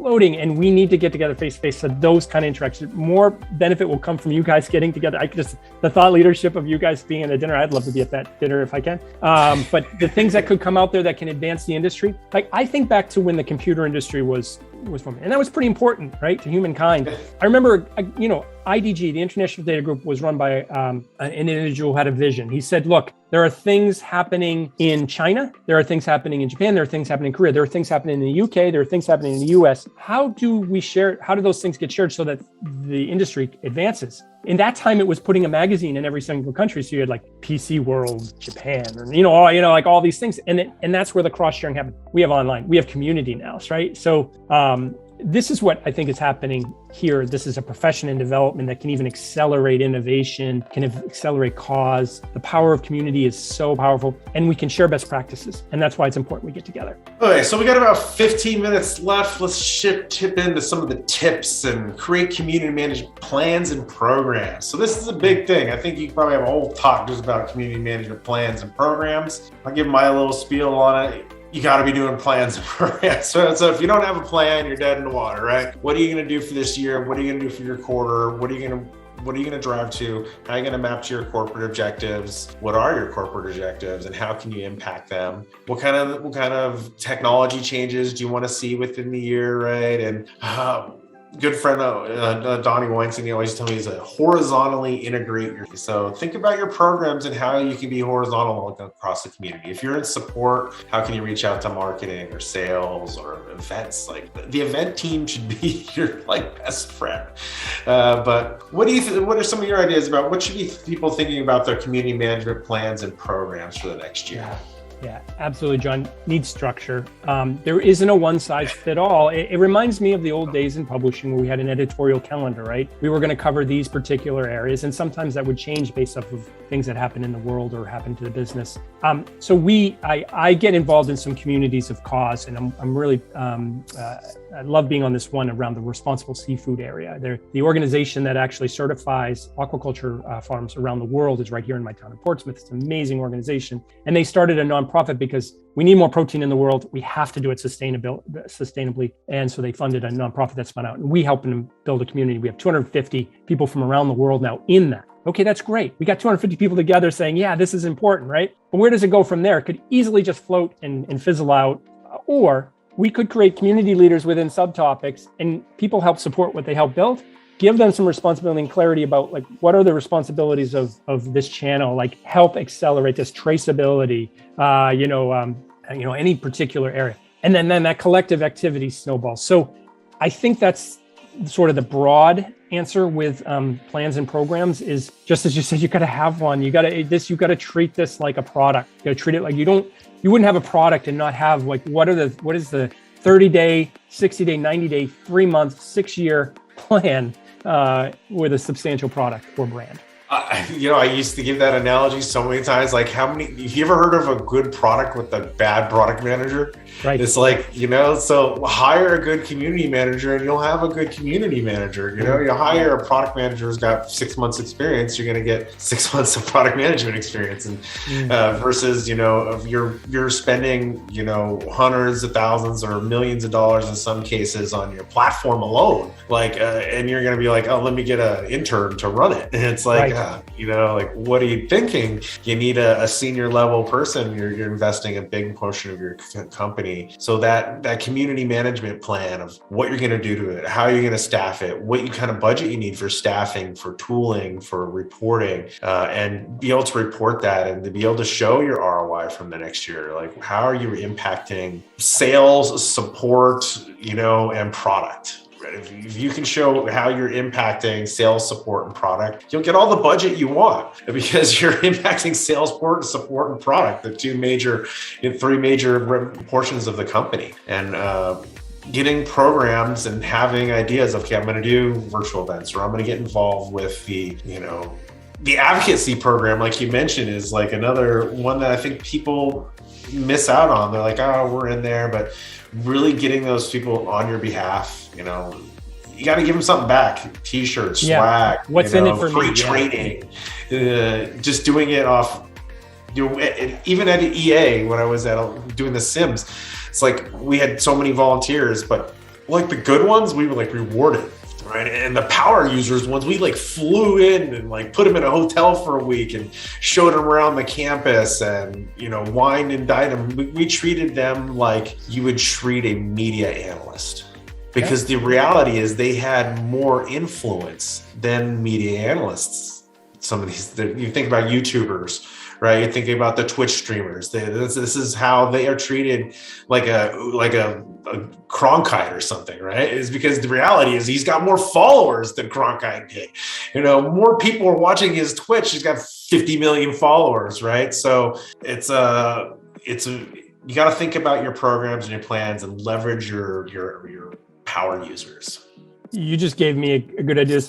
exploding, and we need to get together face to face. So those kind of interactions, more benefit will come from you guys getting together. The thought leadership of you guys being at a dinner, I'd love to be at that dinner if I can. But the things that could come out there that can advance the industry, like I think back to when the computer industry was forming, and that was pretty important, right, to humankind. I remember, IDG, the International Data Group, was run by an individual who had a vision. He said, look, there are things happening in China, there are things happening in Japan, there are things happening in Korea, there are things happening in the UK, there are things happening in the US. How do those things get shared so that the industry advances? In that time, it was putting a magazine in every single country. So you had like PC World, Japan, or like all these things, and that's where the cross sharing happened. We have online, we have community now, right? So this is what I think is happening here. This is a profession in development that can even accelerate innovation, can accelerate cause. The power of community is so powerful, and we can share best practices. And that's why it's important we get together. Okay, so we got about 15 minutes left. Let's tip into some of the tips and create community management plans and programs. So this is a big thing. I think you can probably have a whole talk just about community management plans and programs. I'll give my little spiel on it. You got to be doing plans and programs. So if you don't have a plan, you're dead in the water, right? What are you going to do for this year? What are you going to do for your quarter? What are you going to drive to? How are you going to map to your corporate objectives? What are your corporate objectives, and how can you impact them? What kind of technology changes do you want to see within the year, right? And good friend Donnie Weinstein, he always tells me, is to horizontally integrate so think about your programs and how you can be horizontal across the community. If you're in support, how can you reach out to marketing or sales or events? Like the event team should be your best friend. But what are some of your ideas about what should be people thinking about their community management plans and programs for the next year? Yeah, absolutely, John. Needs structure. There isn't a one size fit all. It reminds me of the old days in publishing where we had an editorial calendar, right? We were going to cover these particular areas, and sometimes that would change based off of things that happen in the world or happen to the business. I get involved in some communities of cause, and I'm really, I love being on this one around the responsible seafood area. They're the organization that actually certifies aquaculture farms around the world is right here in my town of Portsmouth. It's an amazing organization. And they started a nonprofit because we need more protein in the world. We have to do it sustainably. And so they funded a nonprofit that spun out, and we helped them build a community. We have 250 people from around the world now in that. Okay, that's great. We got 250 people together saying, yeah, this is important, right? But where does it go from there? It could easily just float and fizzle out, or we could create community leaders within subtopics, and people help support what they help build. Give them some responsibility and clarity about what are the responsibilities of this channel, help accelerate this traceability, any particular area. And then that collective activity snowballs. So I think that's sort of the broad answer with plans and programs is just as you said, you got to have one. You got to treat this like a product. You got to treat it like you wouldn't have a product and not have what is the 30-day, 60-day, 90-day, 3-month, 6-year plan with a substantial product or brand. I used to give that analogy so many times. Have you ever heard of a good product with a bad product manager? Right. It's so hire a good community manager and you'll have a good community manager. You hire a product manager who's got 6 months experience, you're going to get 6 months of product management experience. And versus, if you're spending, hundreds of thousands or millions of dollars in some cases on your platform alone, and you're going to be oh, let me get an intern to run it. And it's what are you thinking? You need a senior level person. You're investing a big portion of your company. So that community management plan of what you're going to do to it, how you're going to staff it, what kind of budget you need for staffing, for tooling, for reporting, and be able to report that and to be able to show your ROI from the next year. How are you impacting sales, support, and product? If you can show how you're impacting sales, support, and product, you'll get all the budget you want because you're impacting sales, support, and product, the three major portions of the company. And getting programs and having ideas of, okay, I'm going to do virtual events, or I'm going to get involved with the advocacy program, like you mentioned, is another one that I think people miss out on. They're oh, we're in there, but really getting those people on your behalf, you got to give them something back. T-shirts, swag, what's in it for free me? training, just doing it off, even at EA when I was doing the Sims, it's we had so many volunteers, but like the good ones, we were like rewarded, right? And the power users ones, we like flew in and like put them in a hotel for a week and showed them around the campus and, wine and dine them. We treated them like you would treat a media analyst, because the reality is they had more influence than media analysts. Some of these, you think about YouTubers, right? You're thinking about the Twitch streamers. This is how they are treated, like a Cronkite or something, right? Is because the reality is he's got more followers than Cronkite did. More people are watching his Twitch. He's got 50 million followers, right? So it's you got to think about your programs and your plans and leverage your power users. You just gave me a good idea.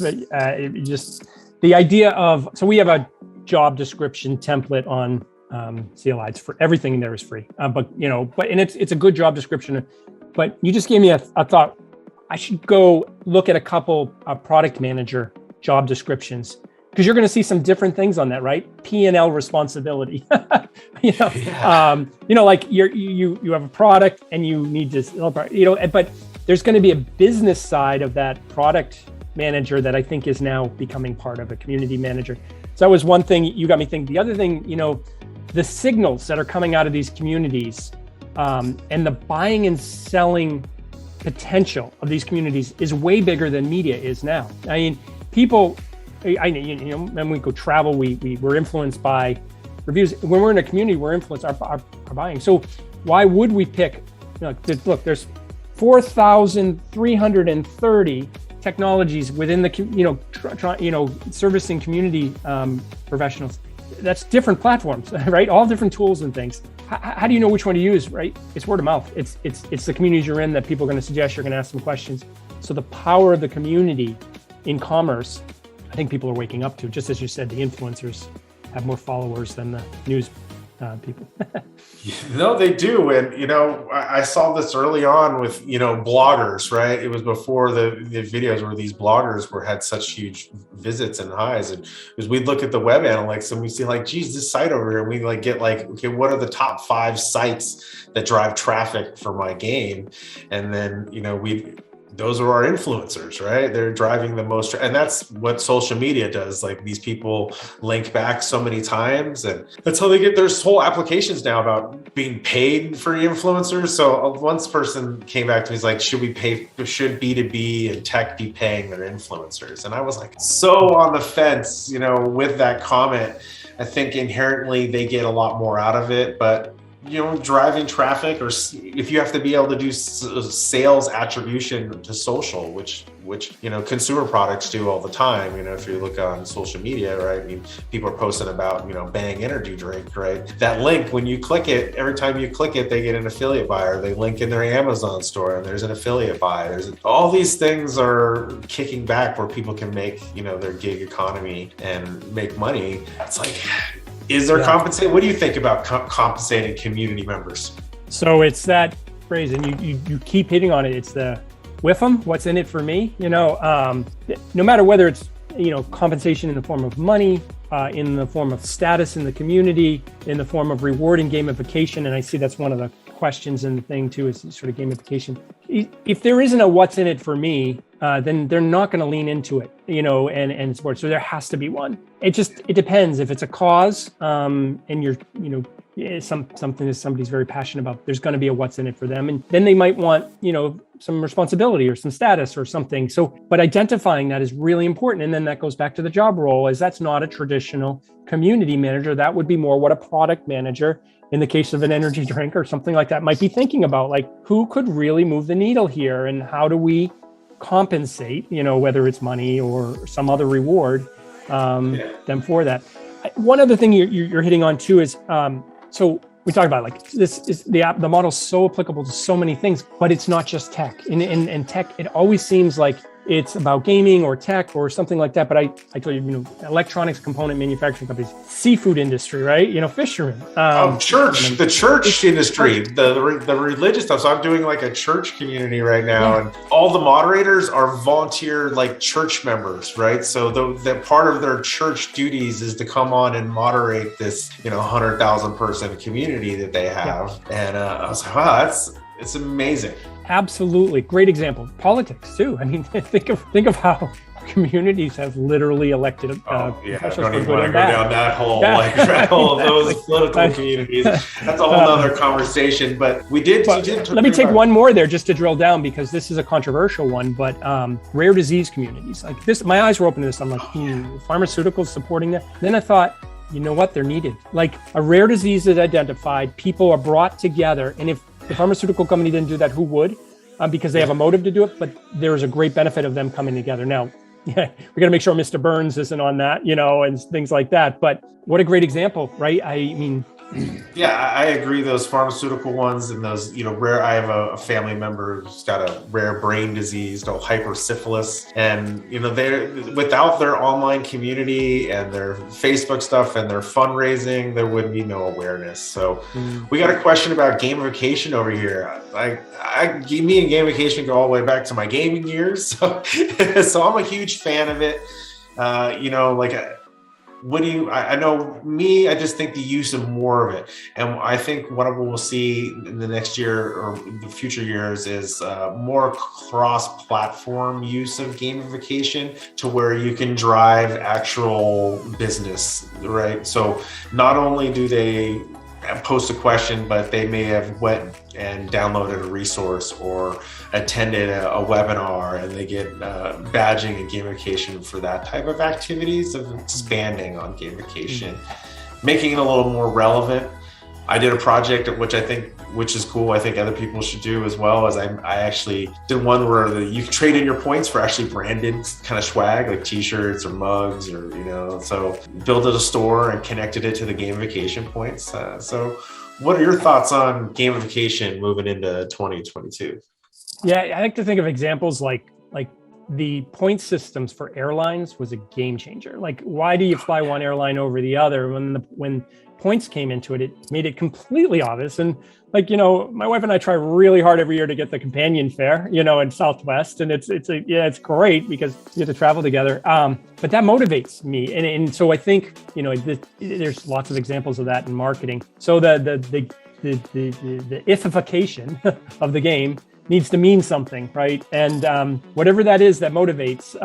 The idea of, so we have a job description template on CLI. It's for everything in there is free, but it's a good job description. But you just gave me a thought. I should go look at a couple product manager job descriptions, because you're going to see some different things on that, right? P&L responsibility. Like you have a product and you need to, but there's going to be a business side of that product manager that I think is now becoming part of a community manager. So that was one thing you got me thinking. The other thing, the signals that are coming out of these communities and the buying and selling potential of these communities is way bigger than media is now. I mean, people, when we go travel, we're influenced by reviews. When we're in a community, we're influenced our buying. So why would we pick, look, there's 4,330 technologies within the, servicing community professionals. That's different platforms, right? All different tools and things. How do you know which one to use, right? It's word of mouth. It's the communities you're in that people are going to suggest, you're going to ask them questions. So the power of the community in commerce, I think people are waking up to. Just as you said, the influencers have more followers than the news people. No, they do. And, I saw this early on with, bloggers, right? It was before the videos where these bloggers had such huge visits and highs. And as we'd look at the web analytics and we see like, geez, this site over here, and we get okay, what are the top 5 sites that drive traffic for my game? And then, those are our influencers, right? They're driving the most, and that's what social media does. Like, these people link back so many times, and that's how they get. There's whole applications now about being paid for influencers. So one person came back to me, he's like, should B2B and tech be paying their influencers? And I was like, so on the fence, with that comment. I think inherently they get a lot more out of it, but driving traffic, or if you have to be able to do sales attribution to social, which consumer products do all the time. If you look on social media, right? I mean, people are posting about, Bang energy drink, right? That link, when you click it, every time you click it, they get an affiliate buy, or they link in their Amazon store and there's an affiliate buy. All these things are kicking back where people can make, their gig economy and make money. It's like, is there compensation? What do you think about compensating community members? So it's that phrase, and you keep hitting on it. It's the WIFM, what's in it for me? No matter whether it's, compensation in the form of money, in the form of status in the community, in the form of reward and gamification. And I see that's one of the questions in the thing too, is sort of gamification. If there isn't a what's in it for me, then they're not going to lean into it, and support. So there has to be one. It depends. If it's a cause, and you're, something that somebody's very passionate about, there's going to be a what's in it for them. And then they might want, some responsibility or some status or something. So, but identifying that is really important. And then that goes back to the job role, is that's not a traditional community manager. That would be more what a product manager, in the case of an energy drink or something like that, might be thinking about, like, who could really move the needle here, and how do we compensate, whether it's money or some other reward, them for that. One other thing you're hitting on too is, so we talk about, like, this is the model's so applicable to so many things, but it's not just tech. In tech, it always seems like it's about gaming or tech or something like that. But I told you, electronics component manufacturing companies, seafood industry, right? Fishermen. The church industry, the religious stuff. So I'm doing like a church community right now, and all the moderators are volunteer, like, church members, right? So the part of their church duties is to come on and moderate this, 100,000 person community that they have. And I was like, wow, It's amazing. Absolutely. Great example. Politics too. I mean, think of how communities have literally elected I don't even officials want to for go good and bad. down that whole Yeah. rabbit hole of those political communities. That's a whole other conversation. But we did. Let me take one more there just to drill down, because this is a controversial one. But rare disease communities like this, my eyes were open to this. I'm like, pharmaceuticals supporting that. Then I thought, you know what? They're needed. Like a rare disease is identified, people are brought together, and if the pharmaceutical company didn't do that, who would? Because they have a motive to do it, but there's a great benefit of them coming together. Now, yeah, we got to make sure Mr. Burns isn't on that, and things like that. But what a great example, right? I mean, yeah, I agree. Those pharmaceutical ones and those, rare. I have a family member who's got a rare brain disease called hypersyphilis, and they're without their online community and their Facebook stuff and their fundraising, there would be no awareness. So, we got a question about gamification over here. Me and gamification go all the way back to my gaming years, so I'm a huge fan of it. I know me, I just think the use of more of it. And I think what we'll see in the next year or the future years is more cross-platform use of gamification to where you can drive actual business, right? So not only do they post a question, but they may have went and downloaded a resource or attended a webinar, and they get badging and gamification for that type of activities of expanding on gamification, making it a little more relevant. I did a project which is cool. I think other people should do as well. As I actually did one where you can trade in your points for actually branded kind of swag, like t-shirts or mugs, or so built a store and connected it to the gamification points. So what are your thoughts on gamification moving into 2022? Yeah, I like to think of examples like the point systems for airlines was a game changer. Like, why do you fly one airline over the other? When points came into it, it made it completely obvious. And my wife and I try really hard every year to get the companion fare, in Southwest, and it's great because we get to travel together. But that motivates me, and so I think there's lots of examples of that in marketing. So the ifification of the game needs to mean something, right? And whatever that is that motivates,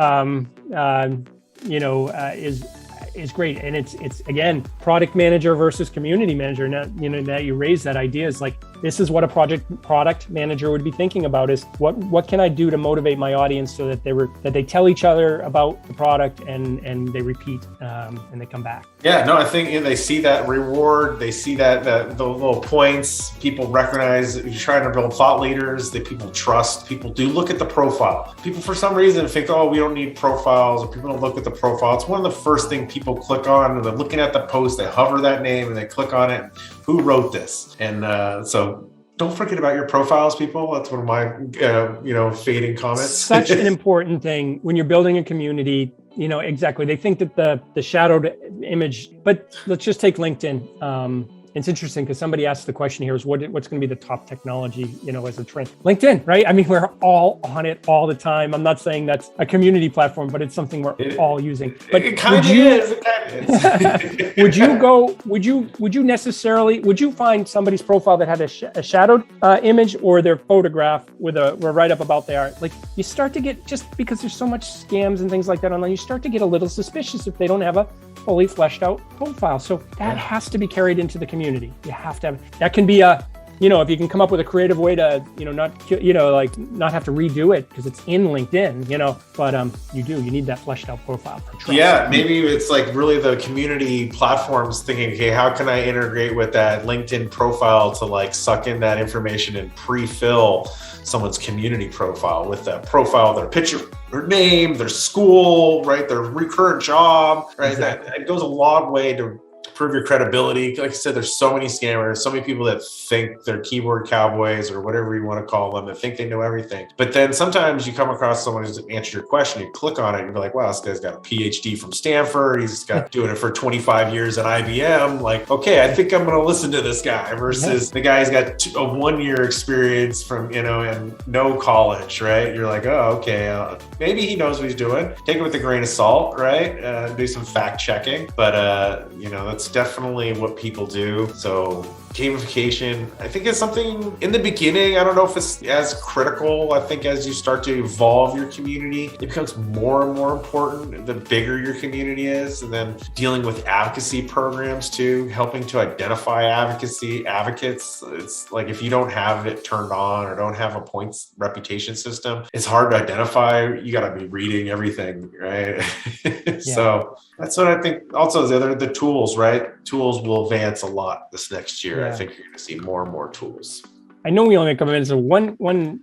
is great. And it's again, product manager versus community manager. Now, that you raise that idea is like, this is what a product manager would be thinking about is what can I do to motivate my audience so that they tell each other about the product and they repeat and they come back. Yeah, no, I think they see that reward, they see that the little points, people recognize that you're trying to build thought leaders, that people trust. People do look at the profile. People for some reason think, oh, we don't need profiles, or people don't look at the profile. It's one of the first things people click on, and they're looking at the post, they hover that name and they click on it. Who wrote this? And so don't forget about your profiles, people. That's one of my, fading comments. Such an important thing when you're building a community. Exactly. They think that the shadowed image, but let's just take LinkedIn. It's interesting because somebody asked the question here is what's going to be the top technology, as a trend? LinkedIn, right? I mean, we're all on it all the time. I'm not saying that's a community platform, but it's something we're all using. But it kind of is. Would you find somebody's profile that had a shadowed image or their photograph with a write-up about their art? Like, you start to get, just because there's so much scams and things like that online, you start to get a little suspicious if they don't have a fully fleshed out profile. So that has to be carried into the community. You have to have, that can be if you can come up with a creative way to, not have to redo it because it's in LinkedIn, but you need that fleshed out profile for trust. Yeah, maybe it's like really the community platforms thinking, okay, how can I integrate with that LinkedIn profile to like suck in that information and pre-fill someone's community profile with that profile, their picture, their name, their school, right, their recurrent job, right? Exactly. That goes a long way to prove your credibility. Like I said, there's so many scammers, so many people that think they're keyboard cowboys or whatever you want to call them, that think they know everything. But then sometimes you come across someone who's answered your question, you click on it, and you're like, wow, this guy's got a PhD from Stanford. He's got doing it for 25 years at IBM. Like, okay, I think I'm going to listen to this guy versus the guy's got a 1 year experience from, and no college, right? You're like, oh, okay, maybe he knows what he's doing. Take it with a grain of salt, right? Do some fact checking. But, that's definitely what people do. So gamification, I think it's something in the beginning, I don't know if it's as critical. I think as you start to evolve your community, it becomes more and more important the bigger your community is. And then dealing with advocacy programs too, helping to identify advocates. It's like if you don't have it turned on or don't have a points reputation system, it's hard to identify. You got to be reading everything, right? So that's what I think. Also, the tools, right? Tools will advance a lot this next year. I think you're going to see more and more tools. I know we only have a couple minutes. So one,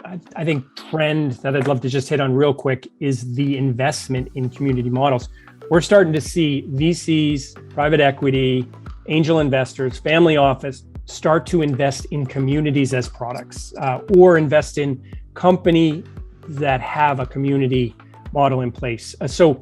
I think, trend that I'd love to just hit on real quick is the investment in community models. We're starting to see VCs, private equity, angel investors, family office start to invest in communities as products, or invest in company that have a community model in place. So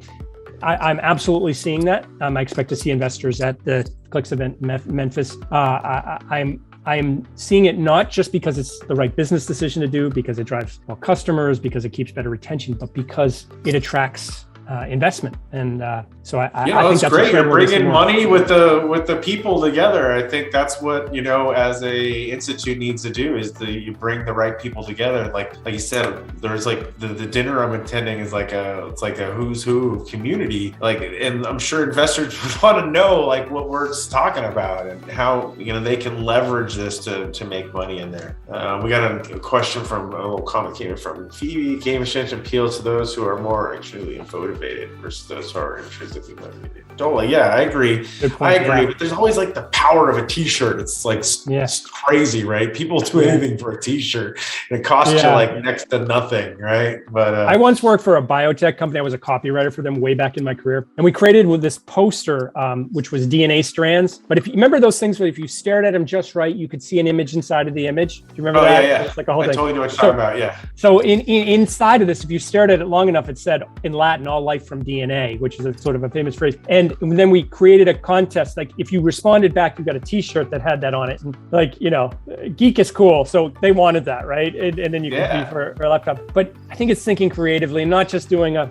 I'm absolutely seeing that. I expect to see investors at the Clicks event Memphis. I'm seeing it not just because it's the right business decision to do, because it drives more customers, because it keeps better retention, but because it attracts investment. And so I think that's great. You're bringing money with the people together. I think that's what, as a institute needs to do is you bring the right people together. Like you said, there's like the dinner I'm attending is it's like a who's who of community. And I'm sure investors would want to know what we're talking about and how, they can leverage this to make money in there. We got a question a little comment came in from Phoebe. Gamification appeals to those who are more actually motivated versus those who are intrinsically motivated. Totally, yeah, I agree. I agree, but there's always the power of a T-shirt. It's it's crazy, right? People do anything for a T-shirt, and it costs you next to nothing, right? But I once worked for a biotech company. I was a copywriter for them way back in my career, and we created with this poster, which was DNA strands. But if you remember those things, where if you stared at them just right, you could see an image inside of the image. Do you remember that? Yeah. It's like a whole thing. Totally know what you're talking about. Yeah. So inside of this, if you stared at it long enough, it said in Latin, "All life from DNA," which is a sort of a famous phrase. And then we created a contest. If you responded back, you got a T-shirt that had that on it. And geek is cool. So they wanted that, right? And then you can pay for a laptop. But I think it's thinking creatively, not just doing a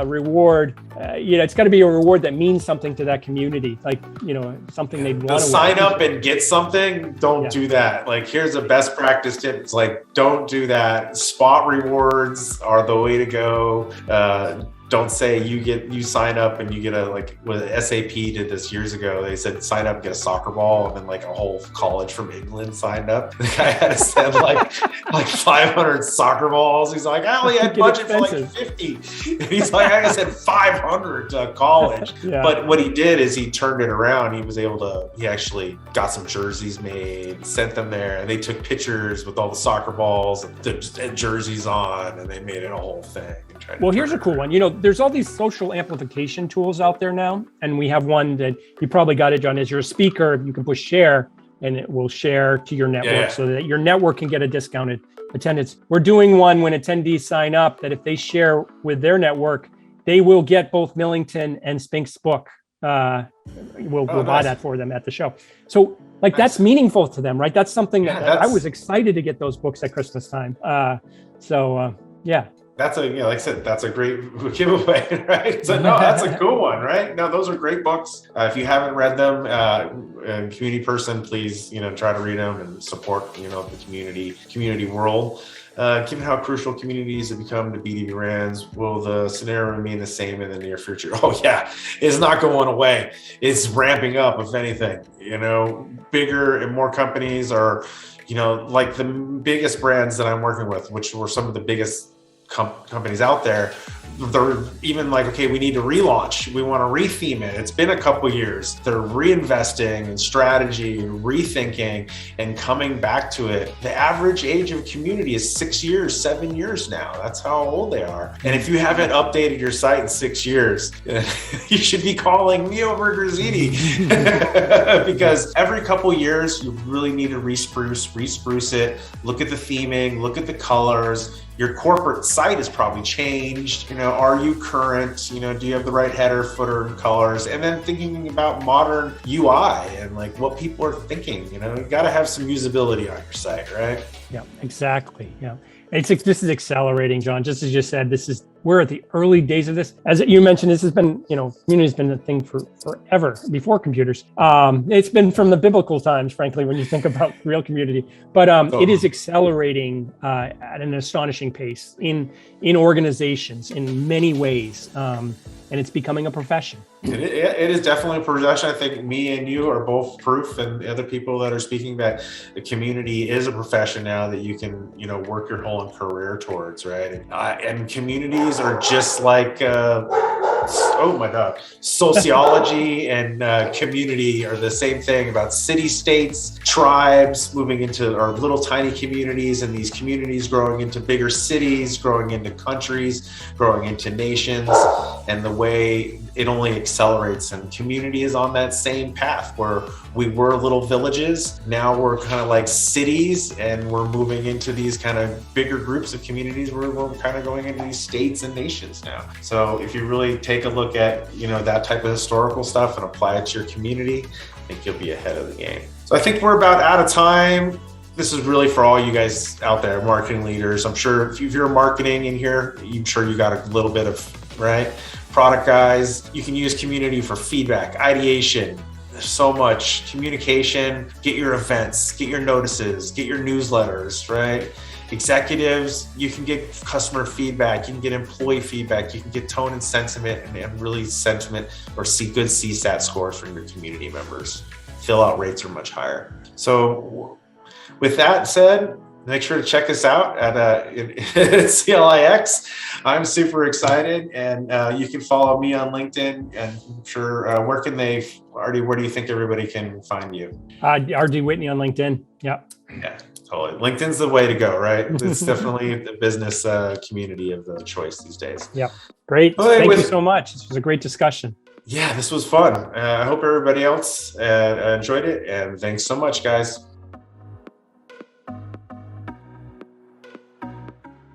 reward. It's got to be a reward that means something to that community. Something they'd want to sign up and get something. Don't do that. Here's a best practice tip. It's don't do that. Spot rewards are the way to go. Don't say you sign up and you get what SAP did this years ago. They said sign up, get a soccer ball, and then a whole college from England signed up. The guy had to send 500 soccer balls. He's like, I only had budget for 50. And he's like, I said 500 to college. But what he did is he turned it around. He actually got some jerseys made, sent them there, and they took pictures with all the soccer balls and the jerseys on, and they made it a whole thing. Well, here's a cool one. There's all these social amplification tools out there now. And we have one that you probably got it, John. As you're a speaker, you can push share and it will share to your network so that your network can get a discounted attendance. We're doing one when attendees sign up that if they share with their network, they will get both Millington and Spink's book. We'll buy that for them at the show. So that's meaningful to them, right? That's something that I was excited to get those books at Christmas time. That's like I said, that's a great giveaway, right? So no, that's a cool one, right? No, those are great books. If you haven't read them, community person, please, try to read them and support, the community world. Given how crucial communities have become to B2B brands, will the scenario remain the same in the near future? Oh yeah, it's not going away. It's ramping up, if anything. Bigger and more companies are, the biggest brands that I'm working with, which were some of the biggest companies out there, they're even okay, we need to relaunch. We want to retheme it. It's been a couple years. They're reinvesting in strategy, rethinking, and coming back to it. The average age of community is 6 years, 7 years now. That's how old they are. And if you haven't updated your site in 6 years, you should be calling me over Grazini because every couple years you really need to re-spruce it. Look at the theming, look at the colors. Your corporate site has probably changed. Are you current? Do you have the right header, footer, and colors? And then thinking about modern UI and what people are thinking. You got to have some usability on your site, right? Yeah, exactly. Yeah. This is accelerating, John. Just as you said, we're at the early days of this. As you mentioned, this has been, community's been a thing for forever before computers. It's been from the biblical times, frankly, when you think about real community. But it is accelerating at an astonishing pace in organizations in many ways, and it's becoming a profession. It is definitely a profession. I think me and you are both proof, and the other people that are speaking, that the community is a profession now that you can, work your whole career towards, right? And communities are just like, oh my God, sociology and community are the same thing about city-states, tribes moving into our little tiny communities, and these communities growing into bigger cities, growing into countries, growing into nations, and the way it only accelerates. And community is on that same path where we were little villages. Now we're kind of like cities, and we're moving into these kind of bigger groups of communities where we're kind of going into these states and nations now. So if you really take a look at, that type of historical stuff and apply it to your community, I think you'll be ahead of the game. So I think we're about out of time. This is really for all you guys out there, marketing leaders. I'm sure if you're marketing in here, I'm sure you got a little bit of, right? Product guys, you can use community for feedback, ideation. There's so much communication. Get your events, get your notices, get your newsletters, right? Executives, you can get customer feedback, you can get employee feedback, you can get tone and sentiment, and really sentiment or see good CSAT scores from your community members. Fill out rates are much higher. So with that said, make sure to check us out at CLIX. I'm super excited, and you can follow me on LinkedIn. And I'm sure, where do you think everybody can find you? RD Whitney on LinkedIn. Yeah. Yeah, totally. LinkedIn's the way to go, right? It's definitely the business community of the choice these days. Yeah. Great. Thank you so much. This was a great discussion. Yeah, this was fun. I hope everybody else enjoyed it. And thanks so much, guys.